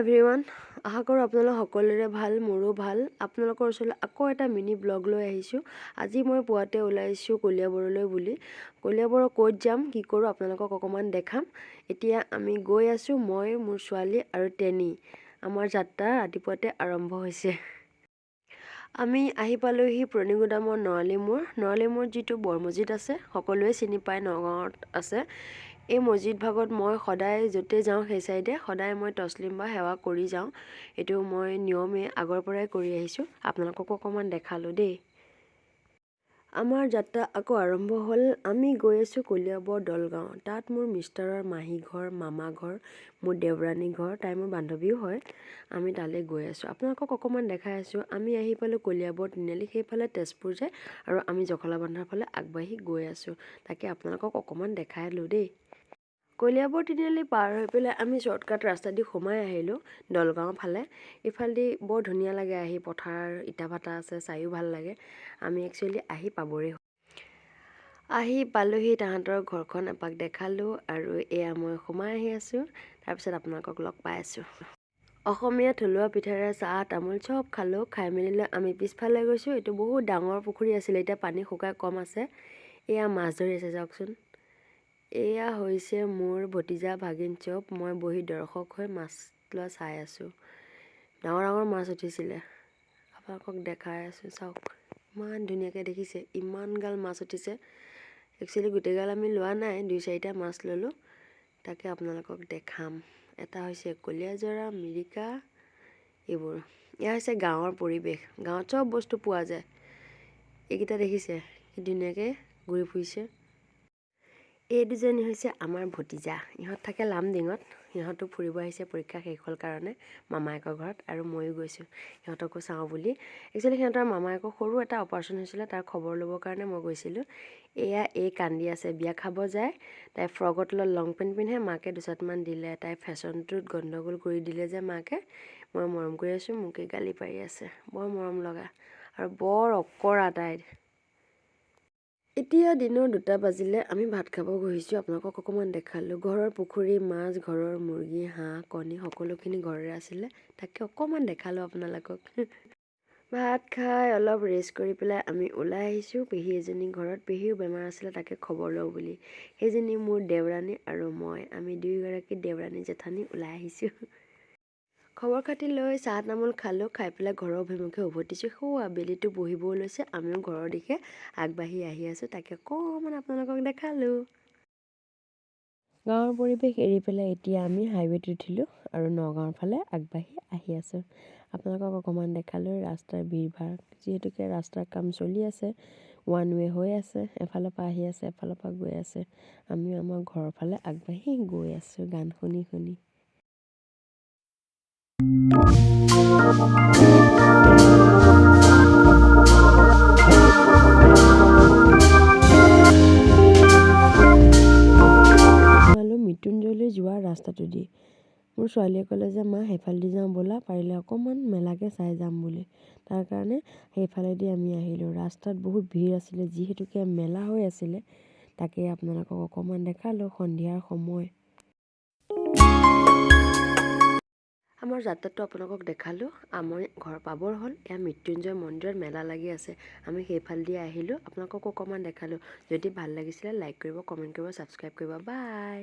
Everyone, আশা কৰোঁ আপোনালোক সকলোৰে ভাল, মোৰো ভাল। আপোনালোকৰ ওচৰলৈ আকৌ এটা মিনি ব্লগ লৈ আহিছোঁ। আজি মই পুৱাতে ওলাইছোঁ কলিয়াবৰলৈ বুলি। কলিয়াবৰৰ ক'ত যাম, কি কৰোঁ আপোনালোকক অকণমান দেখাম। এতিয়া আমি গৈ আছোঁ, মই, মোৰ ছোৱালী আৰু টেনি। আমাৰ যাত্ৰা ৰাতিপুৱাতে আৰম্ভ হৈছে। আমি আহি পালোহি পুৰণি গুদামৰ নৰালী মূৰ যিটো বৰ মছজিদ আছে, সকলোৱে চিনি পায়, নগাঁৱত আছে। এই মছজিদ ভাগত মই সদায় য'তে যাওঁ সেই চাইডে সদায় মই তছলিম বা সেৱা কৰি যাওঁ। এইটো মই নিয়মে আগৰ পৰাই কৰি আহিছোঁ। আপোনালোককো অকণমান দেখালোঁ দেই। আমাৰ যাত্ৰা আকৌ আৰম্ভ হ'ল। আমি গৈ আছোঁ কলিয়াবৰ দলগাঁও। তাত মোৰ মিষ্টাৰৰ মাহী ঘৰ, মামা ঘৰ, মোৰ দেওৰানী ঘৰ, তাই মোৰ বান্ধৱীও হয়। আমি তালৈ গৈ আছোঁ। আপোনালোকক অকণমান দেখাই আছোঁ। আমি আহি পালোঁ কলিয়াবৰ তিনিআলি, সেইফালে তেজপুৰ যায় আৰু আমি জখলাবন্ধাৰ ফালে আগবাঢ়ি গৈ আছোঁ। তাকে আপোনালোকক অকণমান দেখালোঁ দেই। কলিয়াবৰ তিনিআলি পাৰ হৈ পেলাই আমি শ্বৰ্টকাট ৰাস্তা দি সোমাই আহিলোঁ দলগাঁৱৰ ফালে। ইফালেদি বৰ ধুনীয়া লাগে আহি, পথাৰ ইটা ভাটা আছে, চায়ো ভাল লাগে। আমি একচুৱেলি আহি পাবৰে আহি পালোহি, তাহাঁতৰ ঘৰখন এপাক দেখালোঁ আৰু এয়া মই সোমাই আহি আছোঁ। তাৰপিছত আপোনালোকক লগ পাই আছোঁ। অসমীয়া থলুৱা পিঠাৰে চাহ তামোল চব খালোঁ। খাই মেলি আমি পিছফালে গৈছোঁ। এইটো বহুত ডাঙৰ পুখুৰী আছিলে, এতিয়া পানী শুকাই কম আছে। এয়া মাছ ধৰি আছে চাওকচোন। এয়া হৈছে মোৰ ভতিজা ভাগিন চব। মই বহি দৰ্শক হৈ মাছ লোৱা চাই আছোঁ। ডাঙৰ ডাঙৰ মাছ উঠিছিলে, আপোনালোকক দেখাই আছোঁ চাওক। ইমান ধুনীয়াকৈ দেখিছে, ইমানগাল মাছ উঠিছে। একচুৱেলি গোটেইগাল আমি লোৱা নাই, 2-4টা মাছ ল'লোঁ। তাকে আপোনালোকক দেখাম। এটা হৈছে কলিয়াজৰা, মিৰিকা, এইবোৰ। এয়া হৈছে গাঁৱৰ পৰিৱেশ। গাঁৱত চব বস্তু পোৱা যায়। এইকেইটা দেখিছে কি ধুনীয়াকৈ ঘূৰি ফুৰিছে। এই দুজনী হৈছে আমাৰ ভতিজা। ইহঁত থাকে লামডিঙত। সিহঁতো ফুৰিব আহিছে পৰীক্ষা শেষ হ'ল কাৰণে মামায়েকৰ ঘৰত, আৰু ময়ো গৈছোঁ সিহঁতকো চাওঁ বুলি। একচুৱেলি সিহঁতৰ মামায়েকৰ সৰু এটা অপাৰেশ্যন হৈছিলে, তাৰ খবৰ ল'বৰ কাৰণে মই গৈছিলোঁ। এয়া কান্দি আছে, বিয়া খাব যায়। তাই ফ্ৰকৰ তলত লং পেণ্ট পিন্ধে, মাকে দুচাটমান দিলে। তাই ফেশ্বনটোত গণ্ডগোল কৰি দিলে যে মাকে। মই মৰম কৰি আছোঁ, মোকে গালি পাৰি আছে। বৰ মৰম লগা আৰু বৰ অকৰা তাইৰ। এতিয়া দিনৰ 2টা বাজিলে, আমি ভাত খাব বহিছোঁ। আপোনালোকক অকণমান দেখালোঁ। ঘৰৰ পুখুৰী, মাছ, ঘৰৰ মুৰ্গী, হাঁহ, কণী সকলোখিনি ঘৰৰে আছিলে। তাকে অকণমান দেখালোঁ আপোনালোকক। ভাত খাই অলপ ৰেষ্ট কৰি পেলাই আমি ওলাই আহিছোঁ পেহী এজনী ঘৰত। পেহীও বেমাৰ আছিলে, তাকে খবৰ লওঁ বুলি। সেইজনী মোৰ দেওৰানী আৰু মই, আমি দুয়োগৰাকী দেওৰানী জেঠানী ওলাই আহিছোঁ। খবৰ খাতি লৈ চাহ তামোল খালোঁ। খাই পেলাই ঘৰৰ অভিমুখে উভতিছোঁ। আবেলিটো বহিবও লৈছে, আমিও ঘৰৰ দিশে আগবাঢ়ি আহি আছোঁ। তাকে অকণমান আপোনালোকক দেখালোঁ। গাঁৱৰ পৰিৱেশ এৰি পেলাই এতিয়া আমি হাইৱেত উঠিলোঁ আৰু নগাঁৱৰ ফালে আগবাঢ়ি আহি আছোঁ। আপোনালোকক অকণমান দেখালোঁ ৰাস্তাৰ ভিৰ-ভাৰ, যিহেতুকে ৰাস্তাৰ কাম চলি আছে, 1 ৱে হৈ আছে। এফালৰ পৰা আহি আছে, এফালৰ পৰা গৈ আছে। আমিও আমাৰ ঘৰৰ ফালে আগবাঢ়ি গৈ আছোঁ গান শুনি শুনি। মৃত্যুঞ্জয়লৈ যোৱা ৰাস্তাটো দি মোৰ ছোৱালীয়ে ক'লে যে মা সেইফালেদি যাওঁ ব'লা, পাৰিলে অকণমান মেলাকে চাই যাম বুলি। তাৰ কাৰণে সেইফালেদি আমি আহিলোঁ। ৰাস্তাত বহুত ভিৰ আছিলে, যিহেতুকে মেলা হৈ আছিলে। তাকে আপোনালোকক অকণমান দেখালোঁ। সন্ধিয়াৰ সময়। আমাৰ যাত্ৰাটো আপোনালোকক দেখালোঁ। আমি ঘৰ পাবৰ হ'ল। এয়া মৃত্যুঞ্জয় মন্দিৰত মেলা লাগি আছে। আমি সেইফালেদি আহিলোঁ। আপোনালোকক অকণমান দেখালোঁ। যদি ভাল লাগিছিলে লাইক কৰিব, কমেণ্ট কৰিব, ছাবস্ক্ৰাইব কৰিব। বাই।